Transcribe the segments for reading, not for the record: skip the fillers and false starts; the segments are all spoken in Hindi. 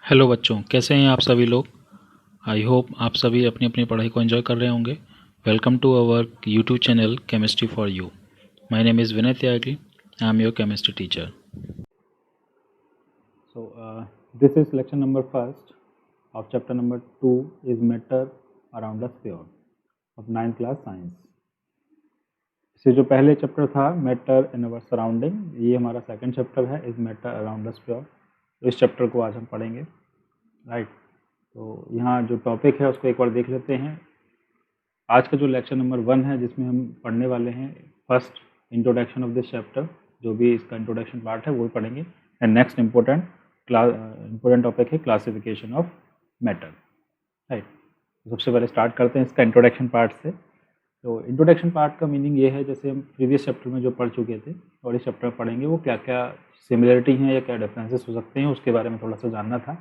हेलो बच्चों, कैसे हैं आप सभी लोग। आई होप आप सभी अपनी अपनी पढ़ाई को एंजॉय कर रहे होंगे। Welcome to our YouTube channel chemistry for you. My name is Vinay Tyagi. I am your chemistry teacher. This is lecture number first of chapter number 2 is matter around the sphere of 9th class science. इससे जो पहले चैप्टर था मैटर इन अवर सराउंडिंग, ये हमारा सेकंड चैप्टर है is matter around the sphere. तो इस चैप्टर को आज हम पढ़ेंगे, राइट। तो यहाँ जो टॉपिक है उसको एक बार देख लेते हैं। आज का जो लेक्चर नंबर 1 है जिसमें हम पढ़ने वाले हैं first introduction of this chapter, जो भी इसका इंट्रोडक्शन पार्ट है वही पढ़ेंगे। एंड नेक्स्ट इम्पोर्टेंट टॉपिक है क्लासिफिकेशन ऑफ मैटर, राइट। सबसे पहले स्टार्ट करते हैं इसका इंट्रोडक्शन पार्ट से। तो इंट्रोडक्शन पार्ट का मीनिंग ये है, जैसे हम प्रीवियस चैप्टर में जो पढ़ चुके थे और इस चैप्टर में पढ़ेंगे, वो क्या क्या सिमिलरिटी हैं या क्या डिफरेंसेस हो सकते हैं उसके बारे में थोड़ा सा जानना था।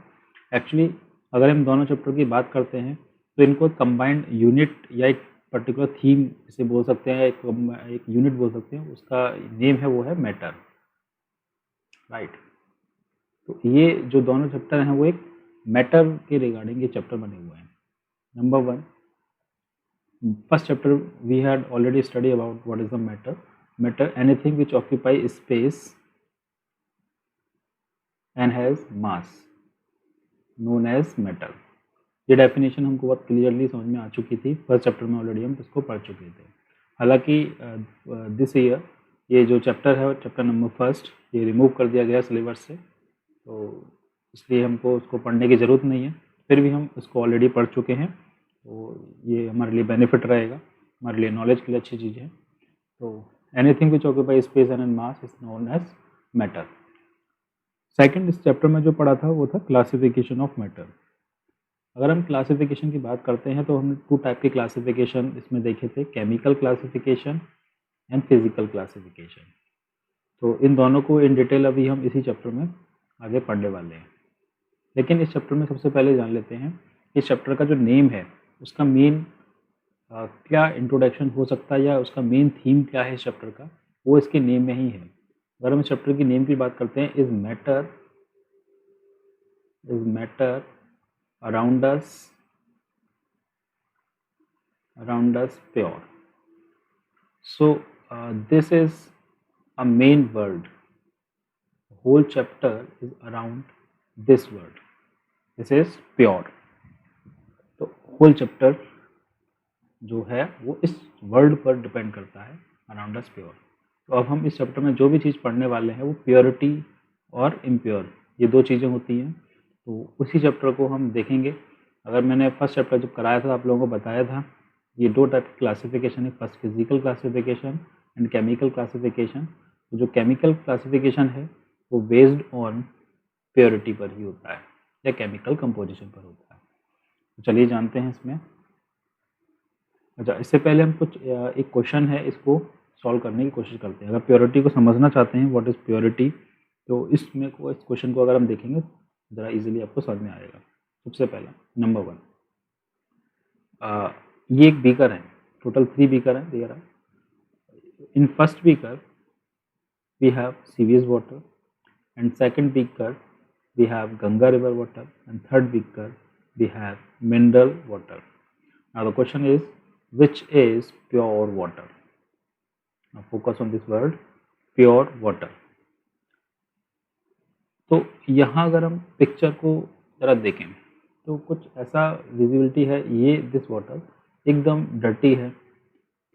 एक्चुअली अगर हम दोनों चैप्टर की बात करते हैं तो इनको कंबाइंड यूनिट या एक पर्टिकुलर थीम इसे बोल सकते हैं, एक यूनिट बोल सकते हैं, उसका नेम है वो है मैटर, राइट। तो ये जो दोनों चैप्टर हैं वो एक मैटर के रिगार्डिंग ये चैप्टर बने हुए हैं। Number 1, first chapter we had already studied about what is the matter anything which occupy space and has mass known as matter। ये डेफिनेशन हमको बहुत क्लियरली समझ में आ चुकी थी, फर्स्ट चैप्टर में ऑलरेडी हम इसको पढ़ चुके थे। हालांकि दिस ईयर ये जो चैप्टर है चैप्टर नंबर फर्स्ट ये रिमूव कर दिया गया सिलेबस से, तो इसलिए हमको उसको पढ़ने की ज़रूरत नहीं है। फिर भी हम इसको ऑलरेडी पढ़ चुके हैं, तो ये हमारे लिए बेनिफिट रहेगा, हमारे लिए नॉलेज के लिए अच्छी चीज़ है। तो anything which occupy space and mass is known as matter. Second इस चैप्टर में जो पढ़ा था वो था क्लासिफिकेशन ऑफ मैटर। अगर हम क्लासिफिकेशन की बात करते हैं तो हमने 2 टाइप के क्लासिफिकेशन इसमें देखे थे, chemical classification and physical classification. तो इन दोनों को इन डिटेल अभी हम इसी चैप्टर में आगे पढ़ने वाले हैं। लेकिन इस चैप्टर में सबसे पहले जान लेते हैं इस चैप्टर का जो नेम है उसका मेन क्या इंट्रोडक्शन हो सकता है या उसका मेन थीम क्या है इस चैप्टर का, वो इसके नेम में ही है। अगर हम इस चैप्टर की नेम की बात करते हैं, is matter around us pure. So this is a main word, whole chapter is around this word, this is pure. तो होल चैप्टर जो है वो इस वर्ड पर डिपेंड करता है, अराउंड अस प्योर। तो अब हम इस चैप्टर में जो भी चीज़ पढ़ने वाले हैं वो प्योरिटी और इम्प्योर, ये 2 चीज़ें होती हैं। तो उसी चैप्टर को हम देखेंगे। अगर मैंने फर्स्ट चैप्टर जब कराया था आप लोगों को बताया था ये 2 टाइप की क्लासिफिकेशन है, first physical classification and chemical classification. तो जो केमिकल क्लासिफिकेशन है वो बेस्ड ऑन प्योरिटी पर ही होता है या केमिकल कंपोजिशन पर होता है। तो चलिए जानते हैं इसमें। अच्छा, इससे पहले हम कुछ एक क्वेश्चन है इसको सॉल्व करने की कोशिश करते हैं। अगर प्योरिटी को समझना चाहते हैं व्हाट इज़ प्योरिटी, तो इस क्वेश्चन को अगर हम देखेंगे ज़रा इजीली आपको समझ में आएगा। सबसे पहला नंबर 1, ये एक बीकर है, टोटल 3 बीकर हैं there are. In first beaker we have sewage water and second beaker we have Ganga river water and third beaker we have mineral water. Now the question is which is pure water? Now focus on this word pure water. तो यहाँ अगर हम पिक्चर को ज़रा देखें तो कुछ ऐसा विजिबिलिटी है, ये दिस वाटर एकदम डर्टी है,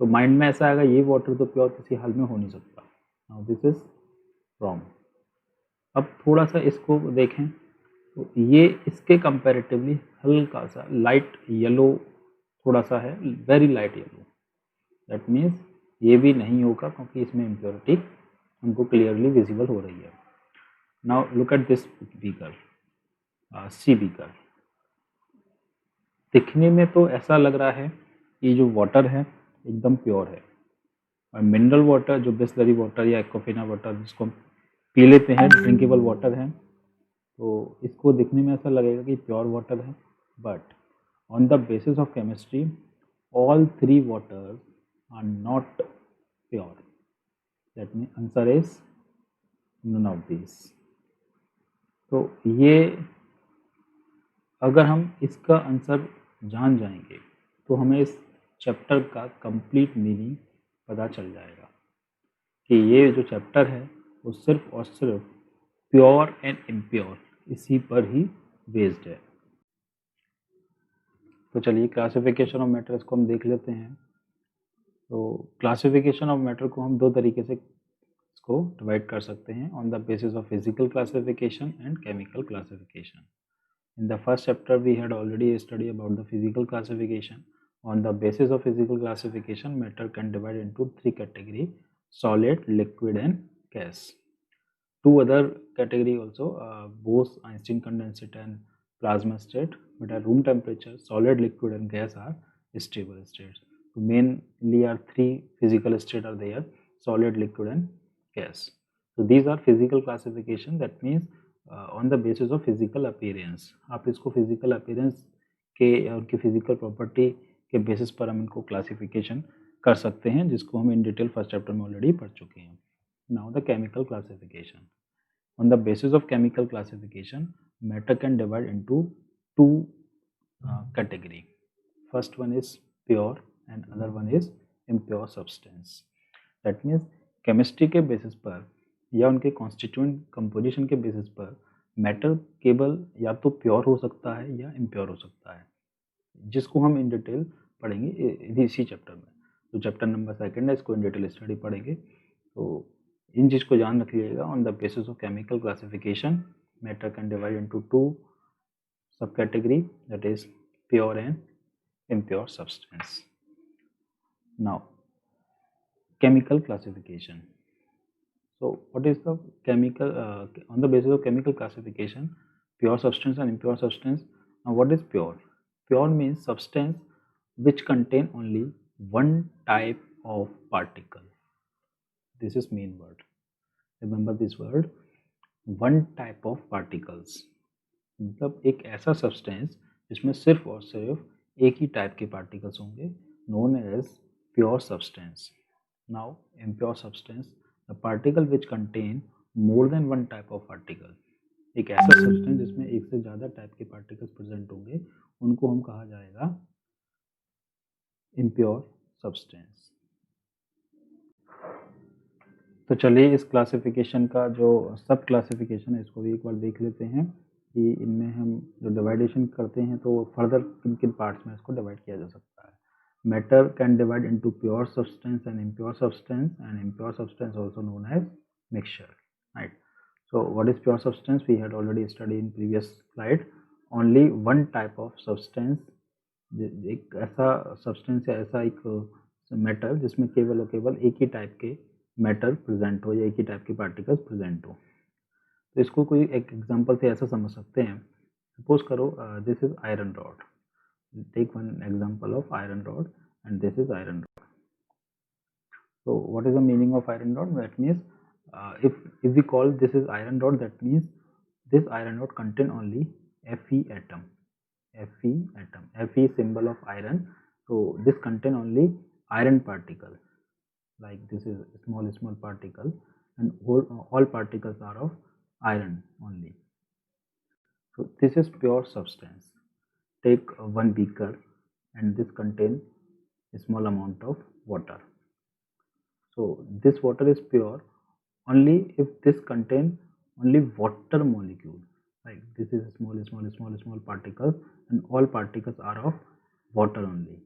तो माइंड में ऐसा आएगा ये वाटर तो प्योर किसी हाल में हो नहीं सकता। Now this is wrong. अब थोड़ा सा इसको देखें तो ये इसके कंपैरेटिवली हल्का सा लाइट येलो थोड़ा सा है, very light yellow. That means ये भी नहीं होगा क्योंकि इसमें इम्प्योरिटी हमको क्लियरली विजिबल हो रही है। Now look at this beaker, see beaker. दिखने में तो ऐसा लग रहा है कि जो वाटर है एकदम प्योर है, और मिनरल वाटर जो बिस्लरी वाटर या एक्वाफिना वाटर जिसको हम पी लेते हैं ड्रिंकेबल वाटर है, तो इसको दिखने में ऐसा लगेगा कि प्योर वाटर है। But on the basis of chemistry all 3 waters are not pure. That mean answer is none of this. तो ये अगर हम इसका आंसर जान जाएंगे तो हमें इस चैप्टर का कंप्लीट मीनिंग पता चल जाएगा कि ये जो चैप्टर है वो सिर्फ और सिर्फ प्योर एंड इम्प्योर इसी पर ही बेस्ड है। तो चलिए क्लासिफिकेशन ऑफ मैटर्स को हम देख लेते हैं। तो क्लासिफिकेशन ऑफ मैटर को हम दो तरीके से इसको डिवाइड कर सकते हैं, on the basis of physical classification and chemical classification. In the first chapter, we had already studied about the physical classification. On the basis of physical classification, matter can divide into three categories: solid, liquid, and gas. Two other category also, Bose-Einstein condensate and plasma state. But at room temperature, solid, liquid, and gas are stable states. So mainly are three physical states are there: solid, liquid, and gas. So these are physical classification. That means on the basis of physical appearance. आप इसको फिजिकल अपीयरेंस के या उनकी फिजिकल प्रॉपर्टी के बेसिस पर हम इनको क्लासिफिकेशन कर सकते हैं, जिसको हम इन डिटेल फर्स्ट चैप्टर में ऑलरेडी पढ़ चुके हैं। Now the chemical classification. On the basis of chemical classification, matter can divide into two category. First one is pure and other one is impure substance. That means chemistry के बेसिस पर या उनके कॉन्स्टिट्यूएंट कंपोजिशन के बेसिस पर मैटर केवल या तो प्योर हो सकता है या इम्प्योर हो सकता है, जिसको हम इन डिटेल पढ़ेंगे इसी चैप्टर में। तो चैप्टर नंबर सेकंड है, इसको इन डिटेल स्टडी पढ़ेंगे। तो इन चीज़ को ध्यान रखिएगा। On the basis of chemical classification, matter can divide into two subcategory, that is pure and impure substance. Now, chemical classification. So, what is the chemical, on the basis of chemical classification, pure substance and impure substance. Now, what is pure? Pure means substance which contain only one type of particle. This is main word. Remember this word, one type of particles. मतलब एक ऐसा सब्सटेंस जिसमें सिर्फ और सिर्फ एक ही टाइप के पार्टिकल्स होंगे, known as pure substance. Now impure substance, the particle which contain more than one type of particle. एक ऐसा सब्सटेंस जिसमें एक से ज़्यादा टाइप के पार्टिकल्स प्रेजेंट होंगे, उनको हम कहा जाएगा इम्प्योर सब्सटेंस. तो चलिए इस क्लासिफिकेशन का जो सब क्लासिफिकेशन है इसको भी एक बार देख लेते हैं कि इनमें हम जो डिवाइडेशन करते हैं तो फर्दर किन किन पार्ट्स में इसको डिवाइड किया जा सकता है. Matter can divide into pure substance and impure substance, and impure substance also known as mixture, right. So what is pure substance? We had already study in previous slide. Only one type of substance, एक ऐसा सब्सटेंस या ऐसा एक मैटर जिसमें केवल और केवल एक ही टाइप के मैटर प्रेजेंट हो या एक ही टाइप के पार्टिकल्स प्रेजेंट हो. तो इसको कोई एक एग्जांपल से ऐसा समझ सकते हैं. सपोज करो this is iron rod. Take one example of iron rod and this is iron rod. So what is the meaning of iron rod? That means if we call this is iron rod, that means this iron rod contain only Fe atom. Fe atom. Fe symbol of iron. So this contain only iron particle. Like this is small particle, and all particles are of iron only. So this is pure substance. Take one beaker and this contain a small amount of water. So this water is pure only if this contain only water molecule. Like this is small particles, and all particles are of water only.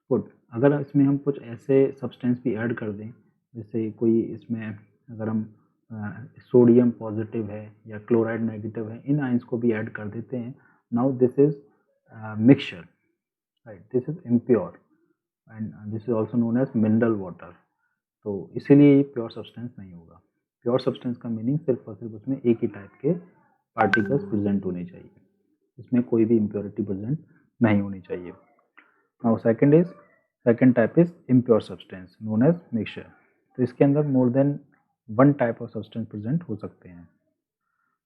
Good. अगर इसमें हम कुछ ऐसे सब्सटेंस भी ऐड कर दें, जैसे कोई इसमें अगर हम सोडियम पॉजिटिव है या क्लोराइड नेगेटिव है, इन आयंस को भी ऐड कर देते हैं. Now this is mixture, right. This is impure and this is also known as mineral water. तो इसीलिए ये प्योर सब्सटेंस नहीं होगा. प्योर सब्सटेंस का मीनिंग सिर्फ और सिर्फ उसमें एक ही टाइप के पार्टिकल्स प्रेजेंट होने चाहिए, इसमें कोई भी इम्प्योरिटी प्रेजेंट नहीं होनी चाहिए. Now second type is impure substance known as mixture. तो इसके अंदर more than one type of substance present हो सकते हैं.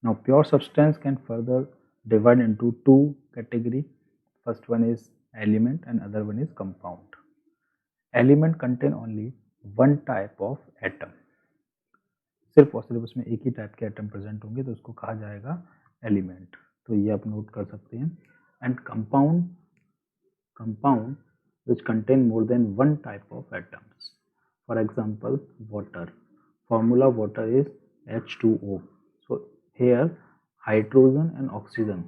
Now pure substance can further divide into two category. First one is element and other one is compound. Element contain only one type of atom. सिर्फ और सिर्फ उसमें एक ही टाइप के एटम प्रेजेंट होंगे तो उसको कहा जाएगा एलिमेंट. तो ये आप नोट कर सकते हैं। And compound which contain more than one type of atoms. For example, water. Formula water is H2O. So here hydrogen and oxygen.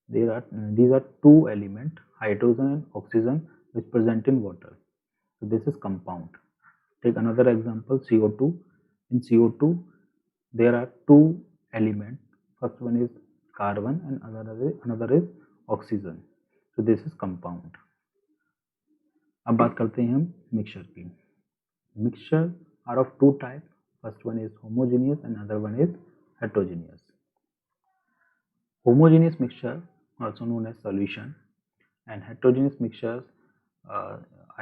These are two elements, hydrogen and oxygen, which present in water. So this is compound. Take another example, CO2. In CO2, there are two elements. First one is carbon and another is oxygen. So this is compound. अब बात करते हैं हम मिक्सचर की। Mixture are of two type, first one is homogeneous and other one is heterogeneous. Homogeneous mixture also known as solution and heterogeneous mixtures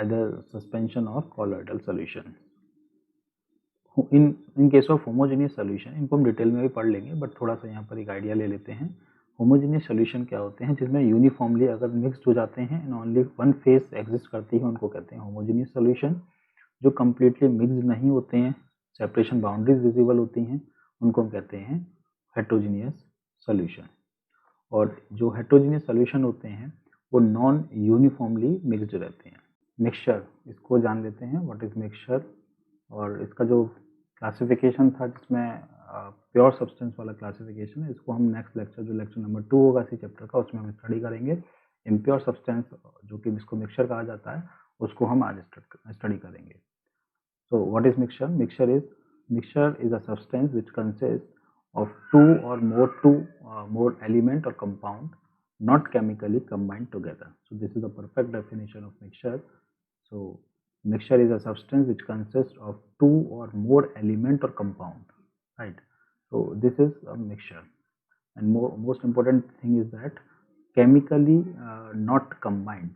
either suspension or colloidal solution. in case of homogeneous solution, इनको हम डिटेल में भी पढ़ लेंगे, बट थोड़ा सा यहाँ पर एक आइडिया ले लेते हैं। होमोजेनियस सोल्यूशन क्या होते हैं, जिसमें यूनिफॉर्मली अगर मिक्सड हो जाते हैं and only one face exist करती है, उनको कहते हैं होमोजेनियस सोल्यूशन। जो कम्प्लीटली मिक्सड नहीं होते हैं, सेपरेशन बाउंड्रीज विजिबल होती हैं, उनको हम कहते हैं हेटेरोजेनियस सोल्यूशन। और जो हेटेरोजेनियस सोल्यूशन होते हैं वो नॉन यूनिफॉर्मली मिक्सड रहते हैं। मिक्सचर, इसको जान लेते हैं व्हाट इज मिक्सचर। और इसका जो क्लासिफिकेशन था जिसमें प्योर सब्सटेंस वाला क्लासिफिकेशन है, इसको हम नेक्स्ट लेक्चर, जो लेक्चर नंबर 2 होगा इसी चैप्टर का, उसमें हम स्टडी करेंगे। इम्प्योर सब्सटेंस जो कि जिसको मिक्सचर कहा जाता है, उसको हम आज स्टडी करेंगे। सो what is mixture? Mixture is a substance which consist of two or more element or compound not chemically combined together. So this is the perfect definition of mixture. So mixture is a substance which consists of two or more element or compound, right? So this is a mixture. And most important thing is that chemically not combined.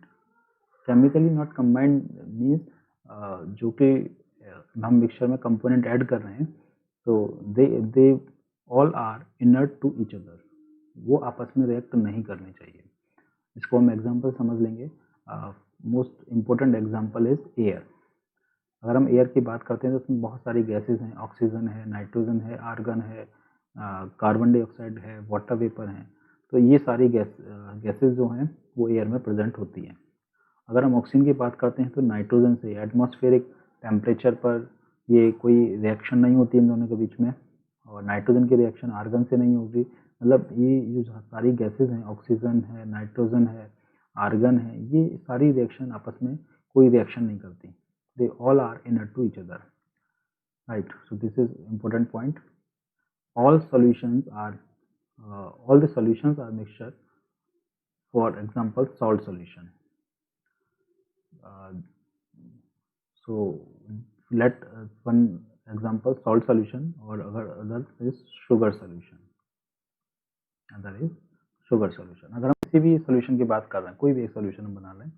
Chemically not combined means जो कि हम मिक्सचर में कंपोनेंट ऐड कर रहे हैं, तो they all are inert to each other, वो आपस में रिएक्ट नहीं करने चाहिए। इसको हम एग्जांपल समझ लेंगे। Most important example is air. अगर हम एयर की बात करते हैं तो उसमें बहुत सारी गैसेज हैं, ऑक्सीजन है, नाइट्रोजन है, आर्गन है, कार्बन डाइऑक्साइड है, वाटर वेपर हैं। तो ये सारी गैसेज जो हैं वो एयर में प्रेजेंट होती हैं। अगर हम ऑक्सीजन की बात करते हैं तो नाइट्रोजन से एटमॉस्फेरिक टेम्परेचर पर ये कोई रिएक्शन नहीं होती इन दोनों के बीच में, और नाइट्रोजन की रिएक्शन आर्गन से नहीं होगी। मतलब ये जो सारी गैसेज हैं, ऑक्सीजन है, नाइट्रोजन है, आर्गन है, ये सारी रिएक्शन आपस में कोई रिएक्शन नहीं करती। They all are inert to each other, right? So this is important point. all the solutions are mixture. For example, salt solution. So let one example, salt solution, or other is sugar solution. अगर हम किसी भी सोल्यूशन की बात कर रहे हैं, कोई भी एक सोल्यूशन हम बना रहे हैं,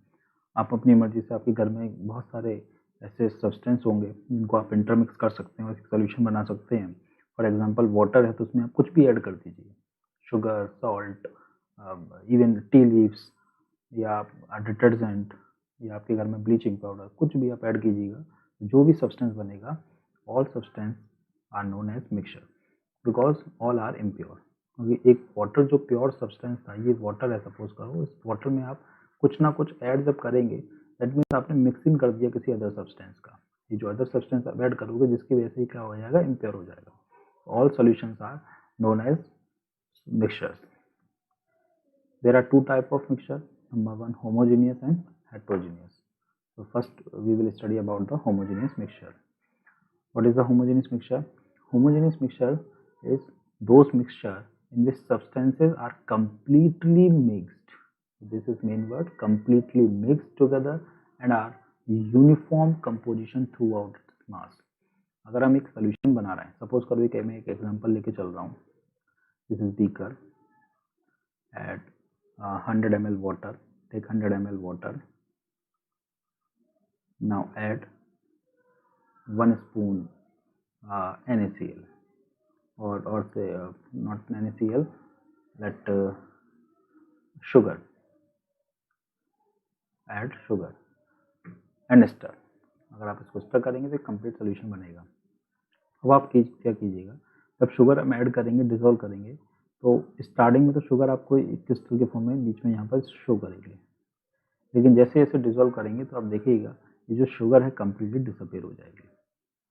आप अपनी मर्जी से, आपके घर में बहुत सारे ऐसे सब्सटेंस होंगे जिनको आप इंटरमिक्स कर सकते हैं और एक सोल्यूशन बना सकते हैं। फॉर एग्जांपल वाटर है तो उसमें आप कुछ भी ऐड कर दीजिए, sugar, salt, even tea leaves, या डिटर्जेंट, या आपके घर में ब्लीचिंग पाउडर, कुछ भी आप ऐड कीजिएगा, जो भी सब्सटेंस बनेगा, all substance are known as mixture, because all are impure. क्योंकि एक वाटर जो प्योर सब्सटेंस था, ये वाटर है सपोज करो, इस वाटर में आप कुछ ना कुछ ऐड जब करेंगे, दैट मीन्स आपने मिक्सिंग कर दिया किसी अदर सब्सटेंस का। ये जो अदर सब्सटेंस आप ऐड करोगे, जिसकी वजह से क्या हो जाएगा, इम्प्योर हो जाएगा। All solutions are known as mixtures. There are two type of mixture. Number one, homogeneous and heterogeneous. So first we will study about the homogeneous mixture. What is the homogeneous mixture? Homogeneous mixture is those mixture in which substances are completely mixed. This is main word, completely mixed together and are uniform composition throughout mass. अगर हम एक solution बना रहे हैं, suppose करो कि मैं एक example लेके चल रहा हूँ। This is beaker. Add 100 ml water. Take 100 ml water. Now add 1 spoon NaCl, or say not NaCl, let sugar. Add sugar and stir. अगर आप इसको स्टर करेंगे तो कंप्लीट सोल्यूशन बनेगा। अब आप क्या कीजिएगा, जब शुगर हम ऐड करेंगे, डिसॉल्व करेंगे, तो स्टार्टिंग में तो शुगर आपको एक क्रिस्टल के फॉर्म में बीच में यहाँ पर शो करेगी, लेकिन जैसे जैसे डिजोल्व करेंगे तो आप देखिएगा ये जो शुगर है कम्प्लीटली डिसअपेयर हो जाएगी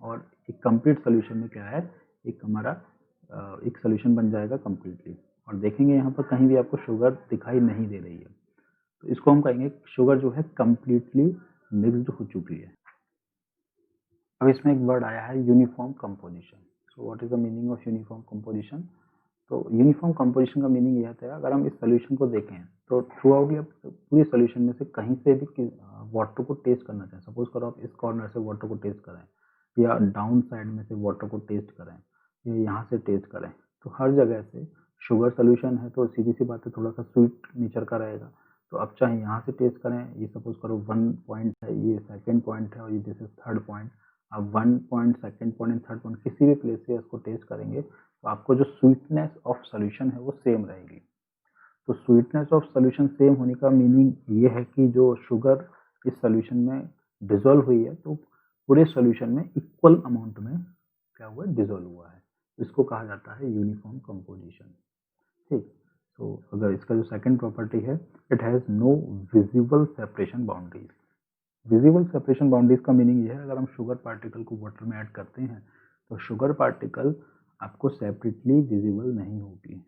और एक कंप्लीट सोल्यूशन में क्या है, एक हमारा एक सोल्यूशन बन जाएगा कम्प्लीटली। और देखेंगे यहाँ पर कहीं भी आपको शुगर दिखाई नहीं दे रही है, तो इसको हम कहेंगे शुगर जो है कम्प्लीटली मिक्स्ड हो चुकी है। अब इसमें एक वर्ड आया है uniform composition. So what is the meaning of uniform composition? तो यूनिफॉर्म कंपोजिशन का मीनिंग यह था, अगर हम इस सोल्यूशन को देखें तो थ्रू आउट या पूरी सोल्यूशन में से कहीं से भी वाटर को टेस्ट करना चाहें, सपोज करो आप इस कॉर्नर से वाटर को टेस्ट करें या डाउन साइड में से वाटर को टेस्ट करें या यहाँ से टेस्ट करें, तो हर जगह से शुगर सोल्यूशन है तो सीधी सी बात है थोड़ा सा स्वीट नेचर का रहेगा। तो अब चाहे यहाँ से टेस्ट करें, ये सपोज करो 1 पॉइंट है, ये सेकेंड पॉइंट है और ये दिस इज थर्ड पॉइंट। अब 1 point, second point and third point किसी भी प्लेस से इसको टेस्ट करेंगे तो आपको जो स्वीटनेस ऑफ सोल्यूशन है वो सेम रहेगी। तो स्वीटनेस ऑफ सोल्यूशन सेम होने का मीनिंग ये है कि जो शुगर इस सोल्यूशन में डिजोल्व हुई है तो पूरे सोल्यूशन में इक्वल अमाउंट में क्या हुआ है, डिजोल्व हुआ है। इसको कहा जाता है यूनिफॉर्म कंपोजिशन। ठीक, तो अगर इसका जो सेकंड प्रॉपर्टी है, it has no visible separation boundaries. Visible separation boundaries का मीनिंग ये है, अगर हम शुगर पार्टिकल को वाटर में ऐड करते हैं तो शुगर पार्टिकल आपको सेपरेटली विजिबल नहीं होगी।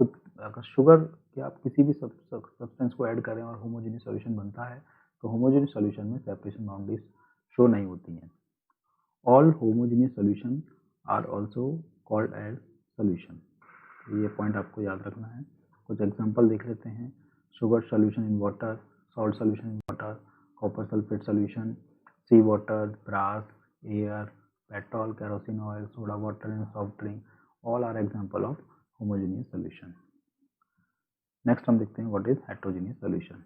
कुछ अगर शुगर के आप किसी भी सब्सटेंस को ऐड करें और होमोजेनियस सॉल्यूशन बनता है तो होमोजेनियस सॉल्यूशन में सेपरेशन बाउंड्रीज शो नहीं होती हैं। All homogeneous solution are also called as solution. ये पॉइंट आपको याद रखना है। कुछ एग्जांपल देख लेते हैं। Sugar solution in water, salt solution in water, copper sulphate solution, sea water, brass, air, petrol, kerosene oil, soda water in soft drink, all are example of homogeneous solution. Next हम देखते हैं व्हाट इज हेटेरोजेनियस सॉल्यूशन।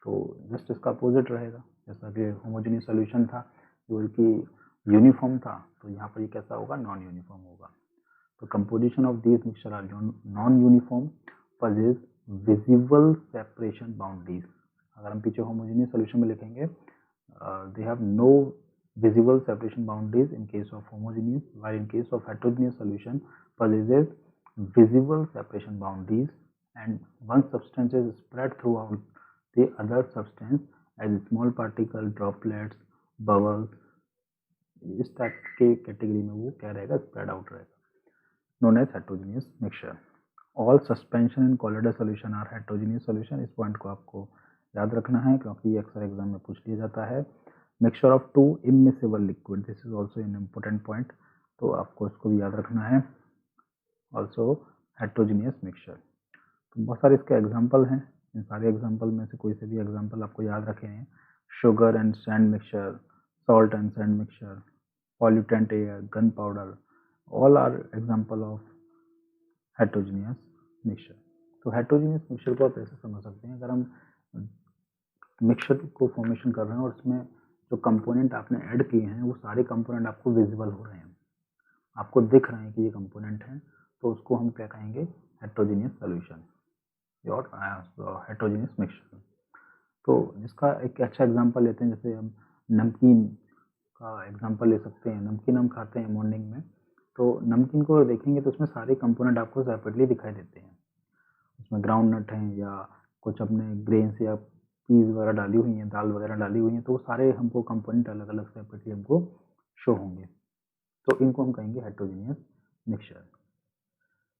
तो जस्ट इसका अपोजिट रहेगा, जैसा कि होमोजेनियस सॉल्यूशन था जो कि यूनिफॉर्म था, तो यहाँ पर ये कैसा होगा, नॉन यूनिफॉर्म होगा। तो composition of these mixture are non uniform possesses visible separation boundaries. अगर हम पीछे होमोजेनियस सॉल्यूशन में लिखेंगे they have no visible separation boundaries in case of homogeneous, while in case of heterogeneous solution possesses visible separation boundaries and one substance is spread throughout the other substance as small particle, droplets, bubbles। इस टाइप के कैटेगरी में वो क्या रहेगा, स्प्रेड आउट रहेगा, known as heterogeneous mixture। All suspension in colloidal solution are heterogeneous solution। इस पॉइंट को आपको याद रखना है क्योंकि ये अक्सर एग्जाम में पूछ लिया जाता है। Mixture of to immiscible liquid, this is also an important point, तो आपको इसको भी याद रखना है। ऑल्सो हेटेरोजेनियस मिक्सचर, तो बहुत सारे इसके एग्जाम्पल हैं। इन सारे एग्जाम्पल में से कोई से भी एग्जाम्पल आपको याद रखे हैं। Sugar and sand mixture, salt and sand mixture, pollutant air, gun powder, all are example of heterogeneous mixture. तो हेटेरोजेनियस मिक्सचर को आप ऐसे समझ सकते हैं, अगर हम मिक्सचर को फॉर्मेशन कर रहे हैं और उसमें जो कंपोनेंट आपने ऐड किए हैं वो सारे कंपोनेंट आपको विजिबल हो रहे हैं, आपको दिख रहे हैं कि ये कंपोनेंट हैं, तो उसको हम क्या कहेंगे, हेटेरोजेनियस सॉल्यूशन और हेटेरोजेनियस मिक्सचर। तो जिसका एक अच्छा एग्जांपल लेते हैं, जैसे हम नमकीन का एग्जांपल ले सकते हैं। नमकीन हम खाते हैं मॉर्निंग में, तो नमकीन को देखेंगे तो उसमें सारे कंपोनेंट आपको सेपरेटली दिखाई देते हैं। उसमें ग्राउंड नट हैं या कुछ अपने ग्रेन्स या पीस वगैरह डाली हुई हैं, दाल वगैरह डाली हुई हैं, तो वो सारे हमको कंपोनेंट अलग अलग सेपरेटली हमको शो होंगे, तो इनको हम कहेंगे हेटेरोजेनियस मिक्सचर।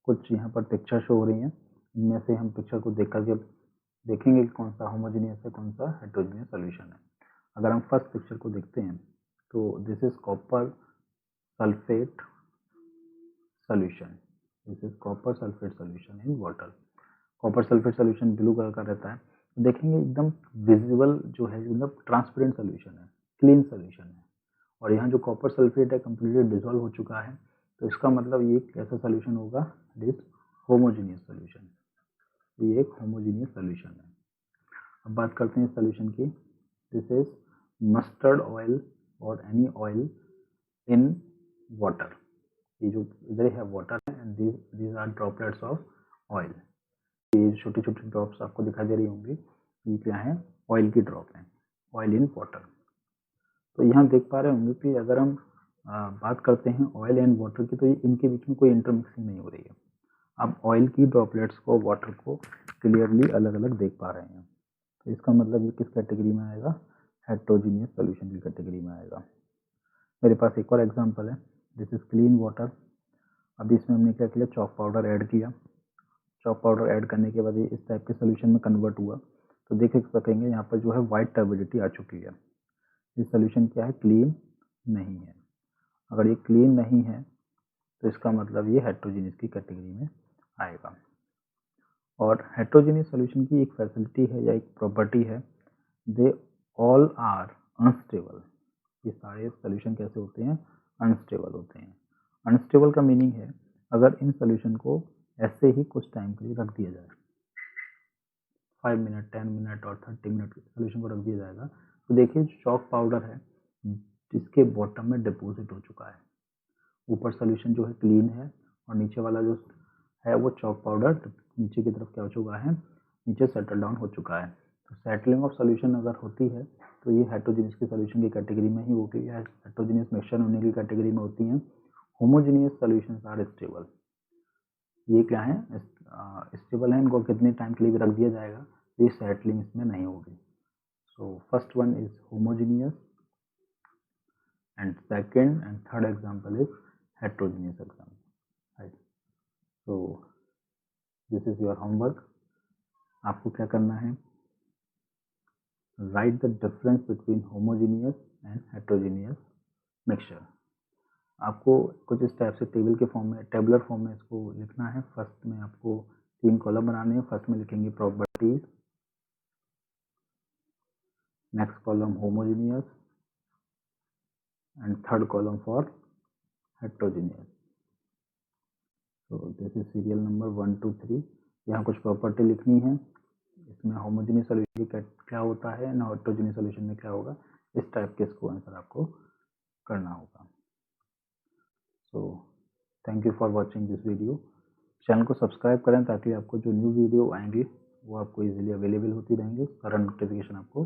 कुछ यहाँ पर पिक्चर शो हो रही हैं, इनमें से हम पिक्चर को देख करके देखेंगे कि कौन सा होमोजेनियस है, कौन सा हेटेरोजेनियस सॉल्यूशन है। अगर हम फर्स्ट पिक्चर को देखते हैं तो this is copper sulphate solution, this is copper sulphate solution in water. Copper sulphate solution blue colour का रहता है, तो देखेंगे एकदम विजिबल जो है, मतलब ट्रांसपेरेंट सॉल्यूशन है, क्लीन सॉल्यूशन है। और यहाँ जो कॉपर सल्फेट है कम्प्लीटली डिजोल्व हो चुका है, तो इसका मतलब ये कैसा सॉल्यूशन होगा, इट इज होमोजीनियस सॉल्यूशन। ये एक होमोजीनियस सॉल्यूशन है। अब बात करते हैं इस सॉल्यूशन की। दिस इज मस्टर्ड ऑयल और एनी ऑयल इन वाटर। ये जो इधर है वाटर है and these are droplets of oil. ये छोटी छोटी ड्रॉप्स आपको दिखाई दे रही होंगी, ये क्या है, ऑयल की ड्रॉप है, ऑयल इन वाटर। तो यहाँ देख पा रहे होंगे कि अगर हम बात करते हैं ऑयल एंड वाटर की, तो इनके बीच में कोई इंटरमिक्सिंग नहीं हो रही है। आप ऑयल की ड्रॉपलेट्स को, वाटर को क्लियरली अलग अलग देख पा रहे हैं। तो इसका मतलब ये किस कैटेगरी में आएगा? हेट्रोजीनियस सॉल्यूशन की कैटेगरी में आएगा। मेरे पास एक और एग्जांपल है, दिस इज क्लीन वाटर। अभी इसमें हमने क्या किया? चॉक पाउडर ऐड किया। चॉक पाउडर ऐड करने के बाद ये इस टाइप के सोल्यूशन में कन्वर्ट हुआ। तो देख सकेंगे यहाँ पर जो है वाइट टर्बिडिटी आ चुकी है। ये सोल्यूशन क्या है? क्लीन नहीं है। अगर ये क्लीन नहीं है तो इसका मतलब ये हेट्रोजीनियस की कैटेगरी में आएगा। और हेट्रोजीनियस सॉल्यूशन की एक फैसिलिटी है या एक प्रॉपर्टी है, दे ऑल आर अनस्टेबल। ये सारे सॉल्यूशन कैसे होते हैं? अनस्टेबल होते हैं। अनस्टेबल का मीनिंग है अगर इन सॉल्यूशन को ऐसे ही कुछ टाइम के लिए रख दिया जाए, 5 मिनट, 10 मिनट और 30 मिनट सॉल्यूशन को रख दिया जाएगा, तो देखिए चॉक पाउडर है जिसके बॉटम में डिपॉजिट हो चुका है। ऊपर सॉल्यूशन जो है क्लीन है और नीचे वाला जो है वो चॉक पाउडर नीचे की तरफ क्या हो चुका है? नीचे सेटल डाउन हो चुका है। तो सेटलिंग ऑफ सॉल्यूशन अगर होती है तो ये हेट्रोजीनियस की सॉल्यूशन की कैटेगरी में ही होगी, या हेट्रोजीनियस मिक्सचर होने की कैटेगरी में होती हैं। Homogeneous solutions are stable. ये क्या है? स्टेबल है, इनको कितने टाइम के लिए भी रख दिया जाएगा तो ये सेटलिंग इसमें नहीं होगी। So first one is homogeneous and second and third example is heterogeneous example, right? So this is your homework. आपको क्या करना है? write the difference between homogeneous and heterogeneous mixture. आपको कुछ इस टाइप से टेबल के फॉर्म में, टेबुलर फॉर्म में इसको लिखना है। फर्स्ट में आपको 3 कॉलम बनाने हैं। फर्स्ट में लिखेंगे properties, next column homogeneous and third column for heterogeneous. So this is serial number 1 2 3। यहाँ कुछ प्रॉपर्टी लिखनी है, इसमें होमोजेनियस सॉल्यूशन क्या होता है ना हेट्रोजेनियस सॉल्यूशन में क्या होगा, इस टाइप के इसको आंसर आपको करना होगा। So thank you for watching this video. Channel को सब्सक्राइब करें ताकि आपको जो न्यू वीडियो आएंगी वो आपको इजीली अवेलेबल होती रहेंगी, सारा नोटिफिकेशन आपको